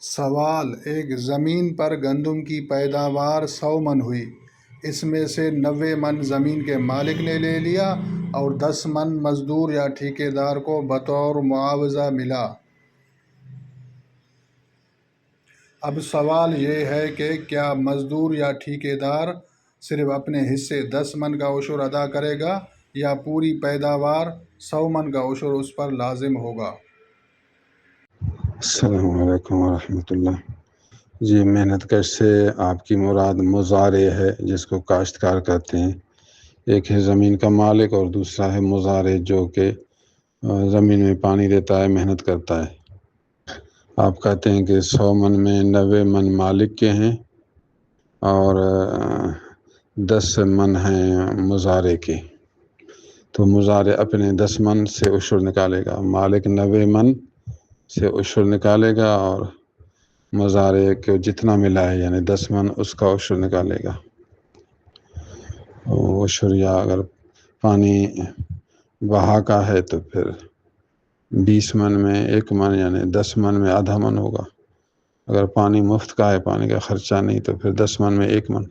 سوال: ایک زمین پر گندم کی پیداوار 100 من ہوئی، اس میں سے 90 من زمین کے مالک نے لے لیا اور 10 من مزدور یا ٹھیکیدار کو بطور معاوضہ ملا۔ اب سوال یہ ہے کہ کیا مزدور یا ٹھیکیدار صرف اپنے حصے 10 من کا عشر ادا کرے گا یا پوری پیداوار 100 من کا عشر اس پر لازم ہوگا؟ السلام علیکم ورحمۃ اللہ۔ جی، محنت کش سے آپ کی مراد مزارع ہے، جس کو کاشتکار کرتے ہیں۔ ایک ہے زمین کا مالک اور دوسرا ہے مزارع، جو کہ زمین میں پانی دیتا ہے، محنت کرتا ہے۔ آپ کہتے ہیں کہ 100 من میں 90 من مالک کے ہیں اور 10 من ہیں مزارع کے۔ تو مزارع اپنے 10 من سے عشر نکالے گا، مالک 90 من سے عشر نکالے گا اور مزارع کو جتنا ملا ہے یعنی 10 من اس کا عشر نکالے گا۔ عشر یا اگر پانی بہا کا ہے تو پھر 20 من میں 1 من یعنی 10 من میں آدھا من ہوگا۔ اگر پانی مفت کا ہے، پانی کا خرچہ نہیں، تو پھر 10 من میں 1 من۔